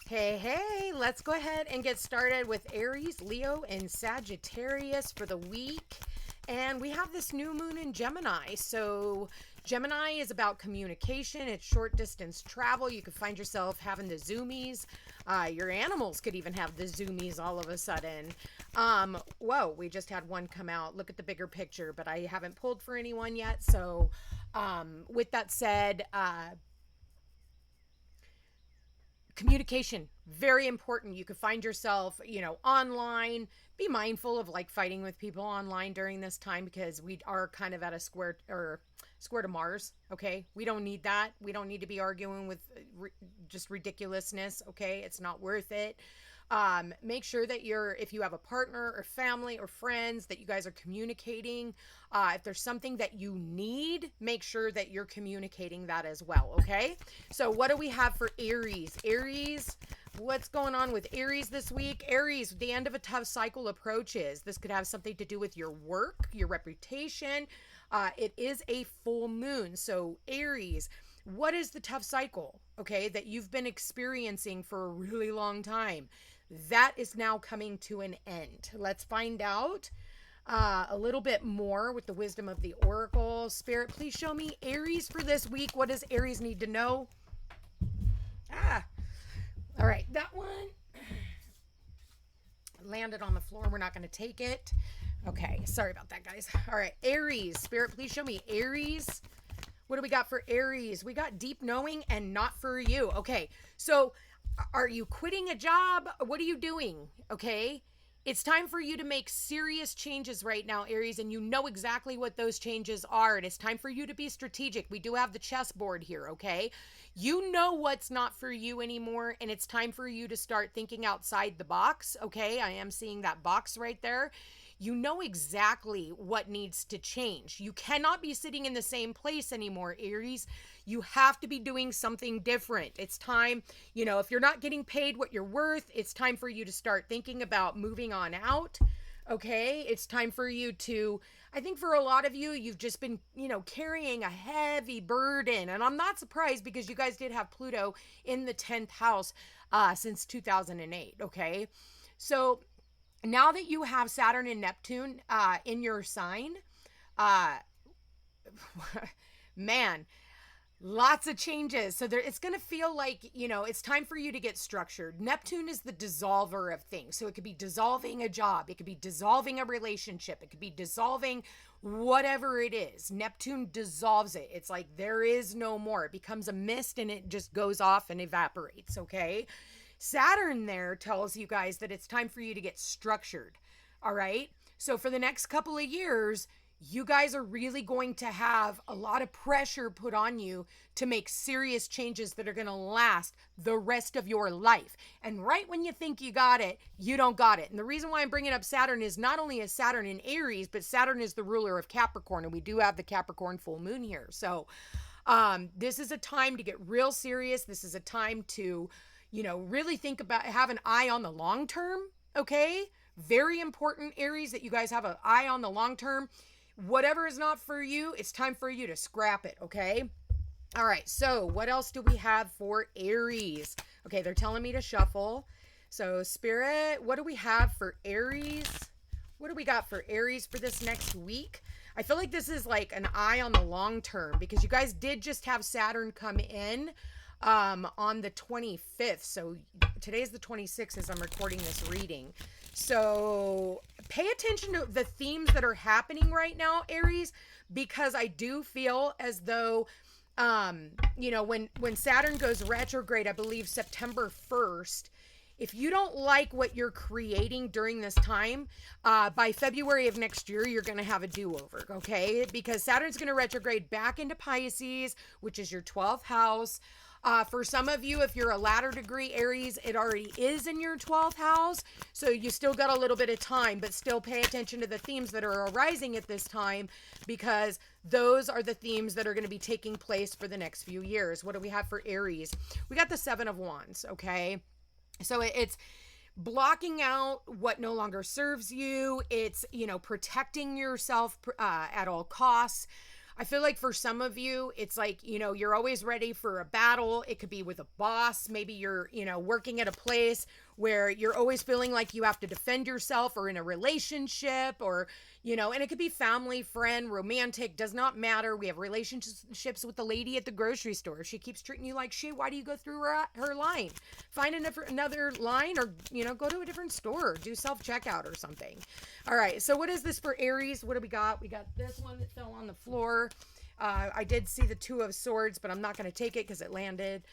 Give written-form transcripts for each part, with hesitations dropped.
Hey, hey, let's go ahead and get started with Aries, Leo, and Sagittarius for the week. And we have this new moon in Gemini. So, Gemini is about communication, it's short distance travel. You could find yourself having the zoomies. Your animals could even have the zoomies all of a sudden. Whoa, we just had one come out. Look at the bigger picture, but I haven't pulled for anyone yet. So, with that said, communication, very important. You could find yourself, online. Be mindful of like fighting with people online during this time because we are kind of at a square to Mars. Okay, we don't need that. We don't need to be arguing with just ridiculousness. Okay, it's not worth it. Make sure that if you have a partner or family or friends, that you guys are communicating. If there's something that you need, make sure that you're communicating that as well. Okay. So what do we have for Aries? Aries, what's going on with Aries this week? Aries, the end of a tough cycle approaches. This could have something to do with your work, your reputation. It is a full moon. So Aries, what is the tough cycle, okay, that you've been experiencing for a really long time? That is now coming to an end. Let's find out a little bit more with the wisdom of the Oracle. Spirit, please show me Aries for this week. What does Aries need to know? All right, that one landed on the floor. We're not going to take it. Okay, sorry about that, guys. All right, Aries, Spirit, please show me Aries. What do we got for Aries? We got deep knowing and not for you. Okay, so are you quitting a job? What are you doing? Okay, it's time for you to make serious changes right now, Aries, and you know exactly what those changes are. And it's time for you to be strategic. We do have the chessboard here, okay? You know what's not for you anymore, and it's time for you to start thinking outside the box, okay? I am seeing that box right there. You know exactly what needs to change. You cannot be sitting in the same place anymore, Aries. You have to be doing something different. It's time, if you're not getting paid what you're worth, it's time for you to start thinking about moving on out. Okay, it's time for you to, I think for a lot of you, you've just been, carrying a heavy burden. And I'm not surprised because you guys did have Pluto in the 10th house since 2008. Okay, so now that you have Saturn and Neptune in your sign, uh, man, lots of changes. So it's going to feel like, it's time for you to get structured. Neptune is the dissolver of things. So it could be dissolving a job. It could be dissolving a relationship. It could be dissolving whatever it is. Neptune dissolves it. It's like there is no more. It becomes a mist and it just goes off and evaporates. Okay. Saturn there tells you guys that it's time for you to get structured. All right. So for the next couple of years, you guys are really going to have a lot of pressure put on you to make serious changes that are going to last the rest of your life. And right when you think you got it, you don't got it. And the reason why I'm bringing up Saturn is not only is Saturn in Aries, but Saturn is the ruler of Capricorn. And we do have the Capricorn full moon here. So this is a time to get real serious. This is a time to really think about, have an eye on the long term. Okay. Very important, Aries, that you guys have an eye on the long term. Whatever is not for you, it's time for you to scrap it. Okay. All right. So what else do we have for Aries? Okay. They're telling me to shuffle. So Spirit, what do we have for Aries? What do we got for Aries for this next week? I feel like this is like an eye on the long term because you guys did just have Saturn come in on the 25th. So today's the 26th as I'm recording this reading. So pay attention to the themes that are happening right now, Aries, because I do feel as though, when Saturn goes retrograde, I believe September 1st, if you don't like what you're creating during this time, by February of next year, you're going to have a do-over, okay? Because Saturn's going to retrograde back into Pisces, which is your 12th house. For some of you, if you're a latter degree Aries, it already is in your 12th house. So you still got a little bit of time, but still pay attention to the themes that are arising at this time because those are the themes that are going to be taking place for the next few years. What do we have for Aries? We got the 7 of Wands, okay? So it's blocking out what no longer serves you. It's, protecting yourself at all costs. I feel like for some of you, it's like, you're always ready for a battle. It could be with a boss. Maybe you're, working at a place where you're always feeling like you have to defend yourself, or in a relationship, or, and it could be family, friend, romantic, does not matter. We have relationships with the lady at the grocery store. If she keeps treating you like shit, why do you go through her line? Find another line, or, go to a different store, do self-checkout or something. All right. So what is this for Aries? What do we got? We got this one that fell on the floor. I did see the Two of Swords, but I'm not going to take it because it landed.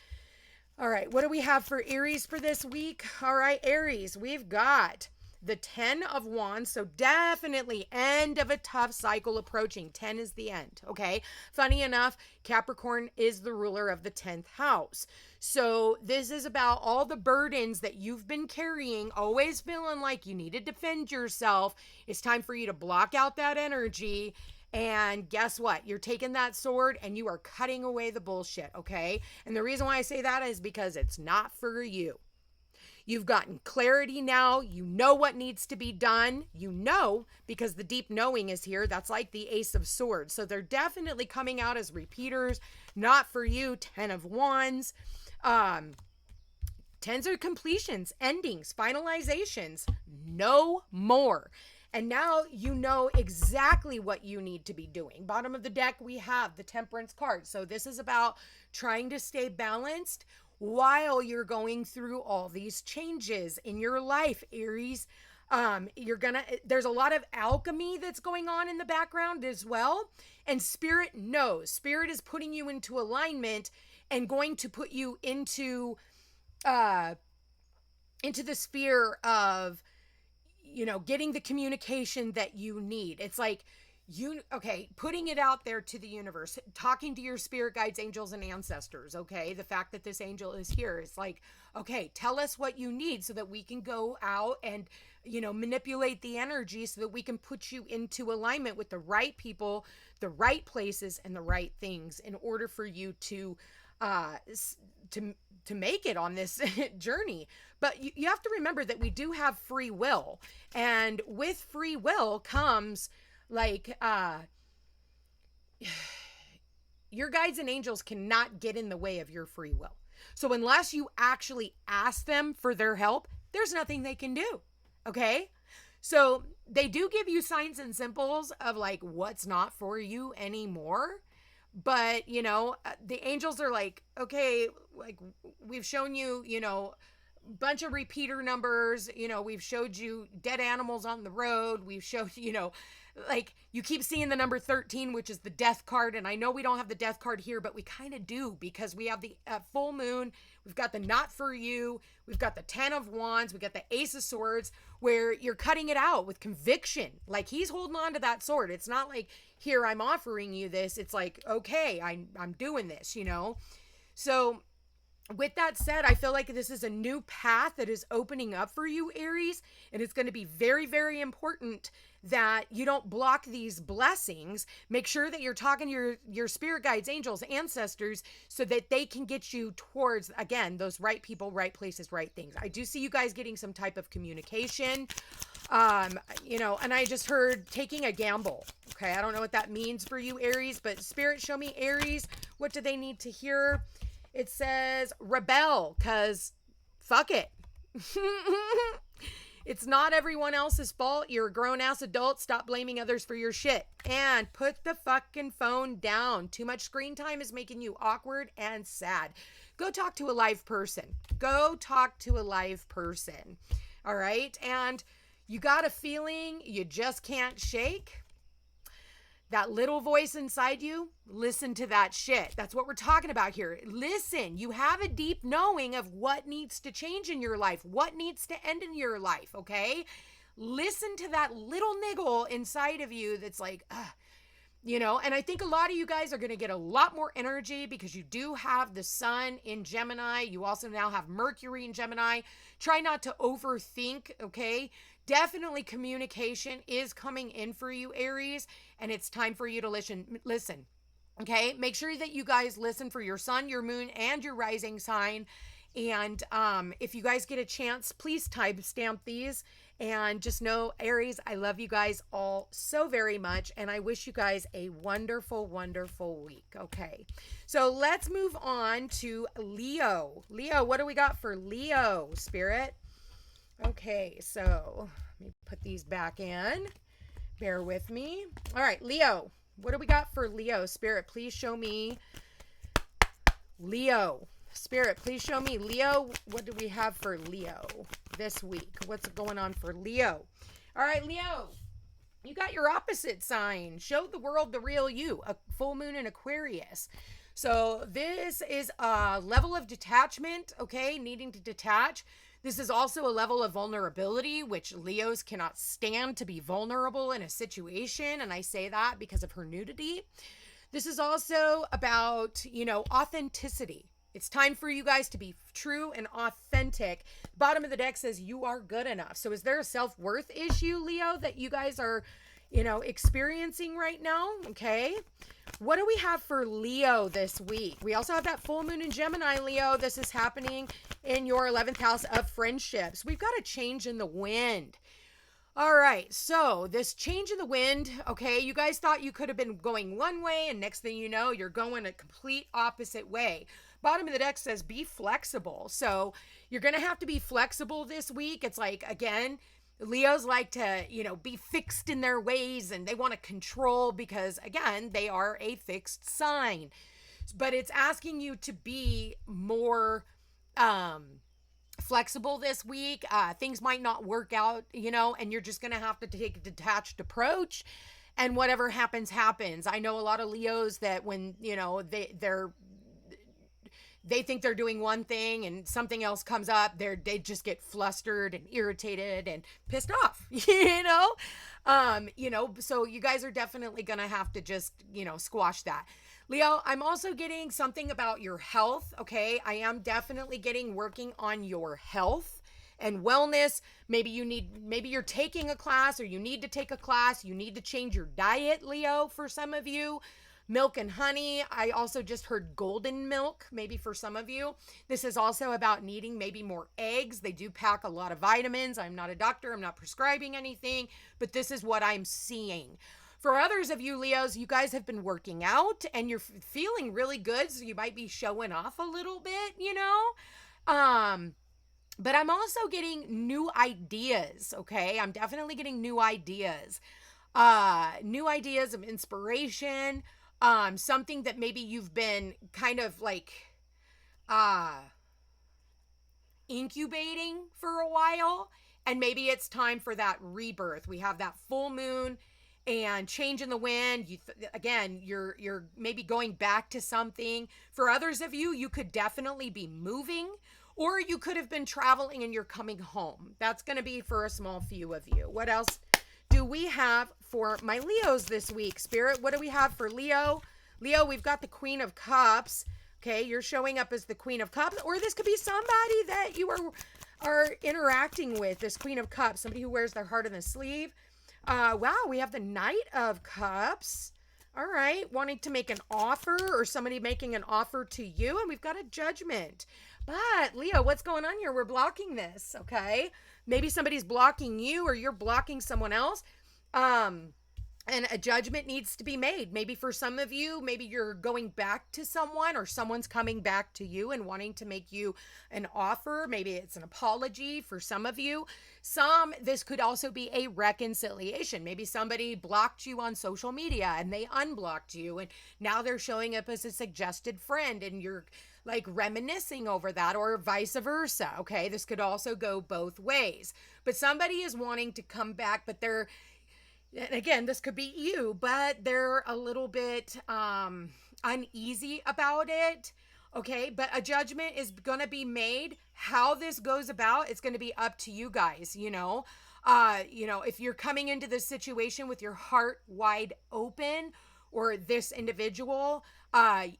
All right. What do we have for Aries for this week? All right, Aries, we've got the 10 of Wands. So definitely end of a tough cycle approaching. 10 is the end. Okay. Funny enough, Capricorn is the ruler of the 10th house. So this is about all the burdens that you've been carrying, always feeling like you need to defend yourself. It's time for you to block out that energy. And guess what? You're taking that sword and you are cutting away the bullshit. Okay. And the reason why I say that is because it's not for you. You've gotten clarity now. You know what needs to be done. Because the deep knowing is here. That's like the Ace of Swords. So they're definitely coming out as repeaters. Not for you. 10 of Wands. 10s are completions, endings, finalizations. No more. And now you know exactly what you need to be doing. Bottom of the deck, we have the Temperance card. So this is about trying to stay balanced while you're going through all these changes in your life, Aries. There's a lot of alchemy that's going on in the background as well. And Spirit knows. Spirit is putting you into alignment and going to put you into the sphere of, getting the communication that you need. It's like, putting it out there to the universe, talking to your spirit guides, angels, and ancestors. Okay. The fact that this angel is here is like, okay, tell us what you need so that we can go out and, manipulate the energy so that we can put you into alignment with the right people, the right places, and the right things in order for you to make it on this journey. But you have to remember that we do have free will, and with free will comes like your guides and angels cannot get in the way of your free will. So unless you actually ask them for their help, there's nothing they can do. Okay? So they do give you signs and symbols of like what's not for you anymore. But, the angels are like, okay, like we've shown you, bunch of repeater numbers, we've showed you dead animals on the road. We've showed, like you keep seeing the number 13, which is the death card. And I know we don't have the death card here, but we kind of do because we have the full moon. We've got the not for you. We've got the 10 of Wands. We got the Ace of Swords, where you're cutting it out with conviction. Like he's holding on to that sword. It's not like, here, I'm offering you this. It's like, okay, I'm doing this, So with that said, I feel like this is a new path that is opening up for you, Aries, and it's going to be very, very important that you don't block these blessings. Make sure that you're talking to your spirit guides, angels, ancestors, so that they can get you towards, again, those right people, right places, right things. I do see you guys getting some type of communication, and I just heard taking a gamble. Okay, I don't know what that means for you, Aries, but Spirit, show me, Aries, what do they need to hear? It says rebel, because fuck it. It's not everyone else's fault. You're a grown-ass adult. Stop blaming others for your shit. And put the fucking phone down. Too much screen time is making you awkward and sad. Go talk to a live person. Go talk to a live person. All right? And you got a feeling you just can't shake? That little voice inside you, listen to that shit. That's what we're talking about here. Listen, you have a deep knowing of what needs to change in your life, what needs to end in your life, okay? Listen to that little niggle inside of you that's like, and I think a lot of you guys are going to get a lot more energy because you do have the sun in Gemini. You also now have Mercury in Gemini. Try not to overthink, okay? Definitely communication is coming in for you, Aries, and it's time for you to listen. Okay? Make sure that you guys listen for your sun, your moon, and your rising sign, And if you guys get a chance, please timestamp these. And just know, Aries, I love you guys all so very much. And I wish you guys a wonderful, wonderful week. Okay. So let's move on to Leo. Leo, what do we got for Leo, Spirit? Okay. So let me put these back in. Bear with me. All right, Leo. What do we got for Leo? Spirit, please show me. Leo. Spirit, please show me. Leo, what do we have for Leo this week? What's going on for Leo? All right, Leo. You got your opposite sign. Show the world the real you. A full moon in Aquarius. So this is a level of detachment, okay? Needing to detach. This is also a level of vulnerability, which Leos cannot stand to be vulnerable in a situation. And I say that because of her nudity. This is also about, authenticity. It's time for you guys to be true and authentic. Bottom of the deck says you are good enough. So is there a self-worth issue, Leo, that you guys are, experiencing right now? Okay. What do we have for Leo this week? We also have that full moon in Gemini, Leo. This is happening in your 11th house of friendships. We've got a change in the wind. All right, so this change in the wind, okay, you guys thought you could have been going one way, and next thing you know, you're going a complete opposite way. Bottom of the deck says be flexible. So you're going to have to be flexible this week. It's like, again, Leos like to, be fixed in their ways, and they want to control because, again, they are a fixed sign. But it's asking you to be more flexible this week. Things might not work out, and you're just going to have to take a detached approach, and whatever happens, happens. I know a lot of Leos that when, they think they're doing one thing and something else comes up, they just get flustered and irritated and pissed off, so you guys are definitely going to have to just, squash that. Leo, I'm also getting something about your health. Okay. I am definitely working on your health and wellness. Maybe you're taking a class, or you need to take a class. You need to change your diet, Leo, for some of you. Milk and honey. I also just heard golden milk, maybe for some of you. This is also about needing maybe more eggs. They do pack a lot of vitamins. I'm not a doctor. I'm not prescribing anything, but this is what I'm seeing. For others of you, Leos, you guys have been working out and you're feeling really good. So you might be showing off a little bit, but I'm also getting new ideas. Okay. I'm definitely getting new ideas of inspiration. Something that maybe you've been kind of like, incubating for a while, and maybe it's time for that rebirth. We have that full moon and change in the wind. You're maybe going back to something. For others of you, you could definitely be moving, or you could have been traveling and you're coming home. That's going to be for a small few of you. What else do we have for my Leos this week, Spirit? What do we have for Leo? Leo, we've got the Queen of Cups. Okay, you're showing up as the Queen of Cups, or this could be somebody that you are interacting with, this Queen of Cups, somebody who wears their heart on the sleeve. Wow, we have the Knight of Cups. All right, wanting to make an offer, or somebody making an offer to you, and we've got a Judgment. But Leo, what's going on here? We're blocking this, okay? Maybe somebody's blocking you, or you're blocking someone else. And a judgment needs to be made. Maybe for some of you, maybe you're going back to someone, or someone's coming back to you and wanting to make you an offer. Maybe it's an apology for some of you. This could also be a reconciliation. Maybe somebody blocked you on social media and they unblocked you, and now they're showing up as a suggested friend, and you're like reminiscing over that, or vice versa. Okay. This could also go both ways, but somebody is wanting to come back, but again, this could be you, but they're a little bit uneasy about it. Okay, but a judgment is going to be made. How this goes about, it's going to be up to you guys, if you're coming into this situation with your heart wide open, or this individual,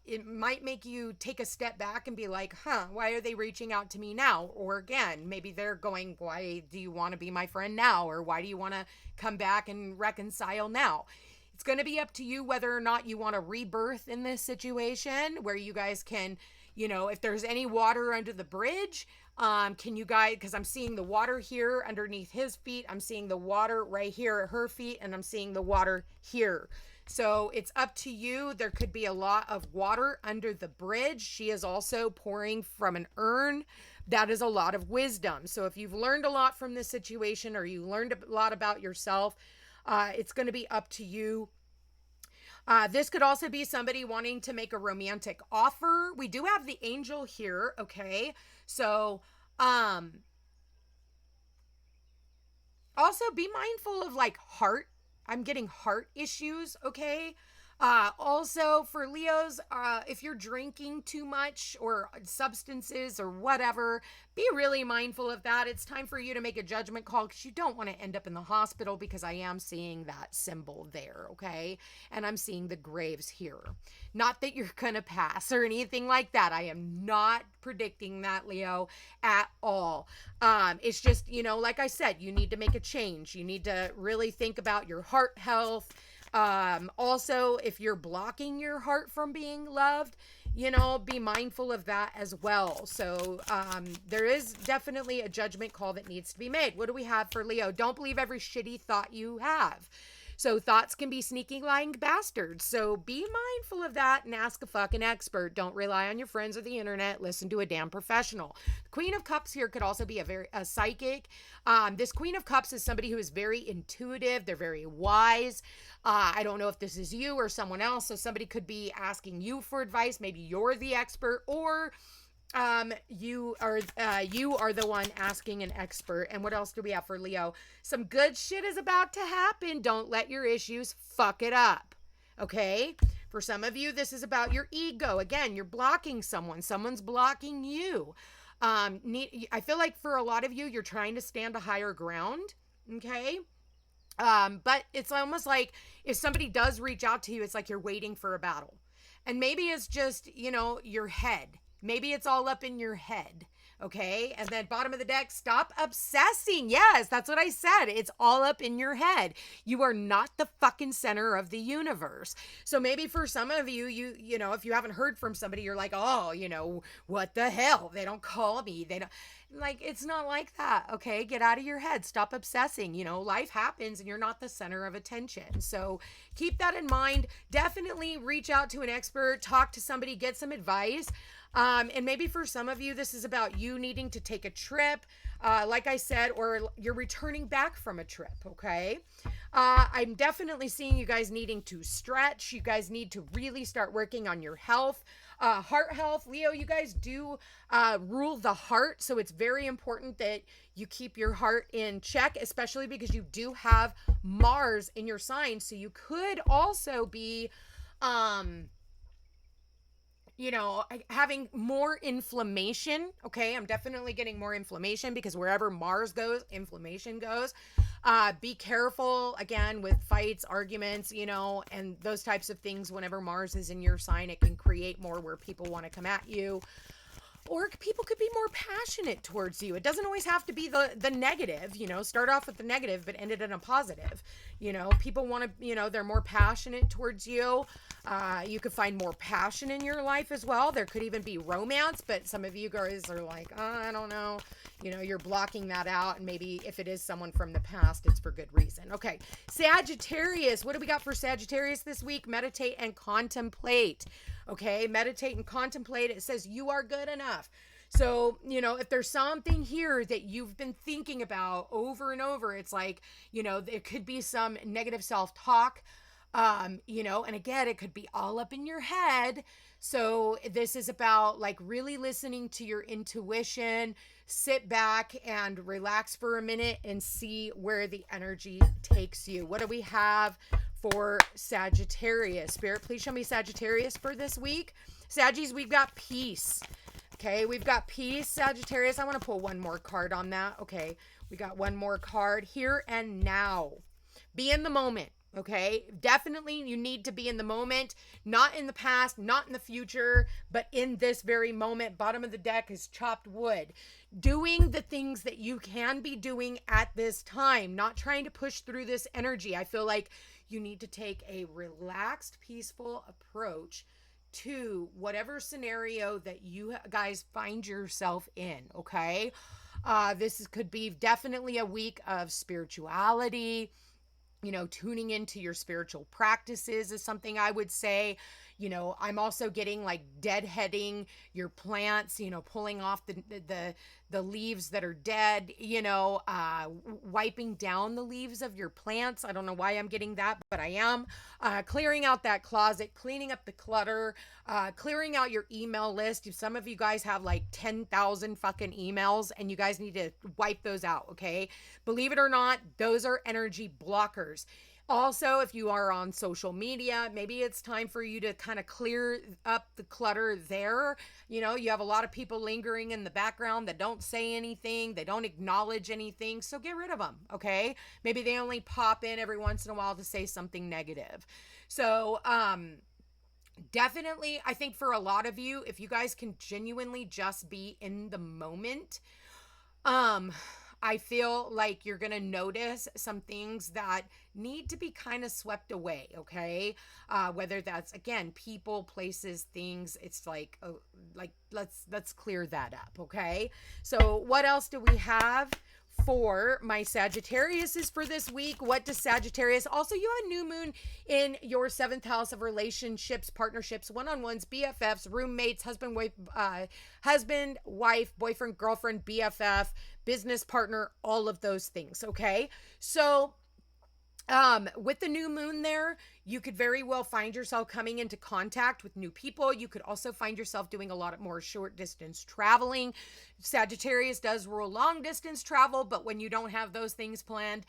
it might make you take a step back and be like, why are they reaching out to me now? Or again, maybe they're going, why do you want to be my friend now? Or why do you want to come back and reconcile now? It's going to be up to you whether or not you want to rebirth in this situation, where you guys can, if there's any water under the bridge, can you guys, because I'm seeing the water here underneath his feet, I'm seeing the water right here at her feet, and I'm seeing the water here. So it's up to you. There could be a lot of water under the bridge. She is also pouring from an urn. That is a lot of wisdom. So if you've learned a lot from this situation, or you learned a lot about yourself, it's going to be up to you. This could also be somebody wanting to make a romantic offer. We do have the angel here, okay? So, also be mindful of like heart. I'm getting heart issues, okay? Also for Leos, if you're drinking too much or substances or whatever, be really mindful of that. It's time for you to make a judgment call, because you don't want to end up in the hospital, because I am seeing that symbol there, okay? And I'm seeing the graves here. Not that you're going to pass or anything like that. I am not predicting that, Leo, at all. It's just, like I said, you need to make a change. You need to really think about your heart health. Also, if you're blocking your heart from being loved, be mindful of that as well. So, there is definitely a judgment call that needs to be made. What do we have for Leo? Don't believe every shitty thought you have. So thoughts can be sneaky, lying bastards. So be mindful of that and ask a fucking expert. Don't rely on your friends or the internet. Listen to a damn professional. The Queen of Cups here could also be a psychic. This Queen of Cups is somebody who is very intuitive. They're very wise. I don't know if this is you or someone else. So somebody could be asking you for advice. Maybe you're the expert, or you are the one asking an expert. And what else do we have for Leo? Some good shit is about to happen. Don't let your issues fuck it up. Okay? For some of you, this is about your ego. Again, you're blocking someone. Someone's blocking you. I feel like for a lot of you, you're trying to stand a higher ground. Okay? But it's almost like if somebody does reach out to you, it's like you're waiting for a battle. And maybe it's just, your head. Maybe it's all up in your head, okay? And then bottom of the deck, stop obsessing. Yes, that's what I said. It's all up in your head. You are not the fucking center of the universe. So maybe for some of you, if you haven't heard from somebody, you're like, oh, what the hell? They don't call me. They don't. Like, it's not like that, okay? Get out of your head. Stop obsessing. Life happens and you're not the center of attention. So keep that in mind. Definitely reach out to an expert, talk to somebody, get some advice. And maybe for some of you, this is about you needing to take a trip, like I said, or you're returning back from a trip, okay? I'm definitely seeing you guys needing to stretch. You guys need to really start working on your health. Heart health, Leo, you guys do rule the heart, so it's very important that you keep your heart in check, especially because you do have Mars in your sign, so you could also be having more inflammation. Okay, I'm definitely getting more inflammation, because wherever Mars goes, inflammation goes. Be careful, again, with fights, arguments, and those types of things. Whenever Mars is in your sign, it can create more where people want to come at you. Or people could be more passionate towards you. It doesn't always have to be the negative, start off with the negative, but end it in a positive. People want to, they're more passionate towards you. You could find more passion in your life as well. There could even be romance, but some of you guys are like, I don't know. You're blocking that out. And maybe if it is someone from the past, it's for good reason. Okay. Sagittarius. What do we got for Sagittarius this week? Meditate and contemplate. Okay. Meditate and contemplate. It says you are good enough. So, if there's something here that you've been thinking about over and over, it's like, there could be some negative self-talk. And again, it could be all up in your head. So this is about like really listening to your intuition. Sit back and relax for a minute and see where the energy takes you. What do we have for Sagittarius? Spirit, please show me Sagittarius for this week. Saggies, we've got peace. Okay, we've got peace, Sagittarius. I want to pull one more card on that. Okay, we got one more card. Here and now. Be in the moment. Okay, definitely you need to be in the moment, not in the past, not in the future, but in this very moment. Bottom of the deck is chopped wood. Doing the things that you can be doing at this time, not trying to push through this energy. I feel like you need to take a relaxed, peaceful approach to whatever scenario that you guys find yourself in, okay? Could be definitely a week of spirituality. Tuning into your spiritual practices is something I would say. I'm also getting like deadheading your plants, pulling off the leaves that are dead, wiping down the leaves of your plants. I don't know why I'm getting that, but I am. Clearing out that closet, cleaning up the clutter, clearing out your email list. Some of you guys have like 10,000 fucking emails and you guys need to wipe those out, okay? Believe it or not, those are energy blockers. Also, if you are on social media, maybe it's time for you to kind of clear up the clutter there. You have a lot of people lingering in the background that don't say anything, they don't acknowledge anything, so get rid of them, okay? Maybe they only pop in every once in a while to say something negative. So, definitely, I think for a lot of you, if you guys can genuinely just be in the moment, I feel like you're going to notice some things that need to be kind of swept away, okay? Whether that's, again, people, places, things. It's like, let's clear that up, okay? So what else do we have for my Sagittariuses for this week? What does Sagittarius? Also, you have a new moon in your 7th house of relationships, partnerships, one-on-ones, BFFs, roommates, husband, wife, boyfriend, girlfriend, BFF, business partner, all of those things, okay? So with the new moon there, you could very well find yourself coming into contact with new people. You could also find yourself doing a lot more short distance traveling. Sagittarius does rule long distance travel, but when you don't have those things planned,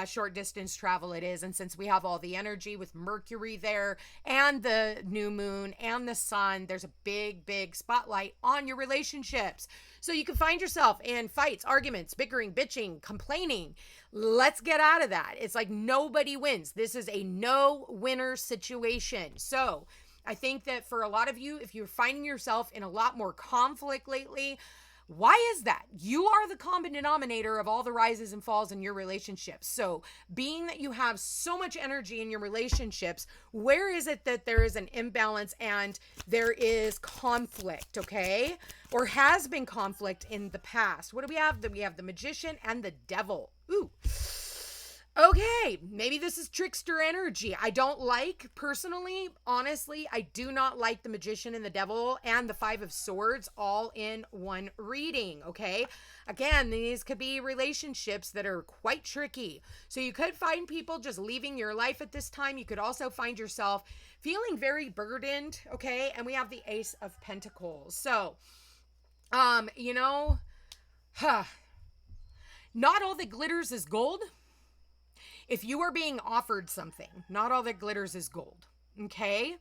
short distance travel it is. And since we have all the energy with Mercury there and the new moon and the sun, there's a big spotlight on your relationships. So you can find yourself in fights, arguments, bickering, bitching, complaining. Let's get out of that. It's like nobody wins. This is a no-winner situation. So I think that for a lot of you, if you're finding yourself in a lot more conflict lately, why is that? You are the common denominator of all the rises and falls in your relationships. So being that you have so much energy in your relationships, where is it that there is an imbalance and there is conflict, okay? Or has been conflict in the past? What do we have? We have the Magician and the Devil. Ooh. Okay, maybe this is trickster energy. I don't like, personally, honestly, I do not like the Magician and the Devil and the Five of Swords all in one reading, okay? Again, these could be relationships that are quite tricky. So you could find people just leaving your life at this time. You could also find yourself feeling very burdened, okay? And we have the Ace of Pentacles. So, not all that glitters is gold. If you are being offered something, not all that glitters is gold, okay?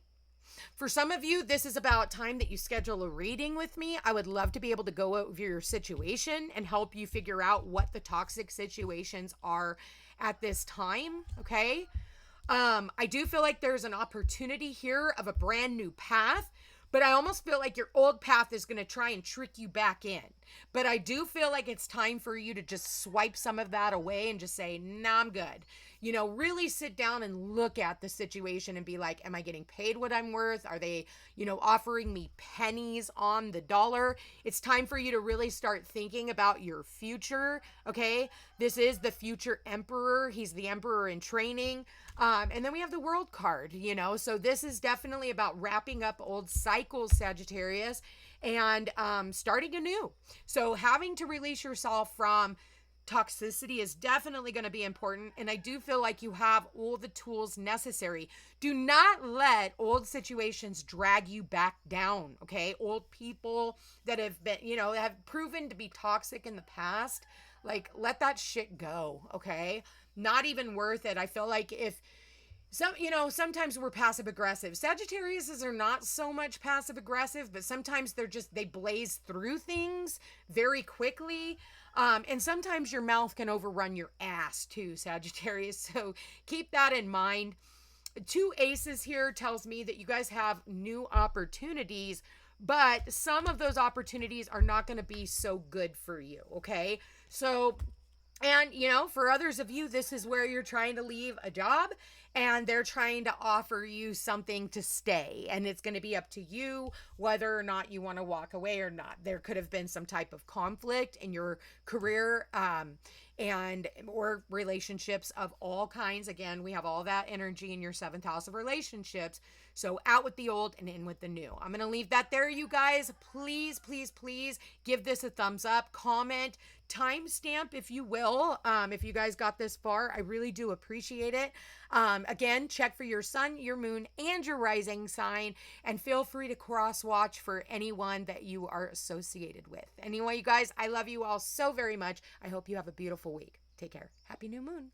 For some of you, this is about time that you schedule a reading with me. I would love to be able to go over your situation and help you figure out what the toxic situations are at this time, okay? I do feel like there's an opportunity here of a brand new path, but I almost feel like your old path is going to try and trick you back in. But I do feel like it's time for you to just swipe some of that away and just say, nah, I'm good. Really sit down and look at the situation and be like, am I getting paid what I'm worth? Are they, offering me pennies on the dollar? It's time for you to really start thinking about your future, okay? This is the future emperor. He's the emperor in training. And then we have the World card, so this is definitely about wrapping up old cycles, Sagittarius, and starting anew. So having to release yourself from toxicity is definitely going to be important. And I do feel like you have all the tools necessary. Do not let old situations drag you back down, okay? Old people that have been, have proven to be toxic in the past, like, let that shit go, okay? Not even worth it. I feel like if sometimes we're passive aggressive. Sagittarius are not so much passive aggressive, but sometimes they blaze through things very quickly. And sometimes your mouth can overrun your ass too, Sagittarius. So keep that in mind. 2 aces here tells me that you guys have new opportunities, but some of those opportunities are not going to be so good for you. Okay. So And, you know, for others of you, this is where you're trying to leave a job and they're trying to offer you something to stay. And it's going to be up to you whether or not you want to walk away or not. There could have been some type of conflict in your career, and or relationships of all kinds. Again, we have all that energy in your seventh house of relationships. So out with the old and in with the new. I'm going to leave that there, you guys. Please, please, please give this a thumbs up, comment, timestamp if you will. If you guys got this far, I really do appreciate it. Again, check for your sun, your moon, and your rising sign, and feel free to cross watch for anyone that you are associated with. Anyway, you guys, I love you all so very much. I hope you have a beautiful week. Take care. Happy new moon.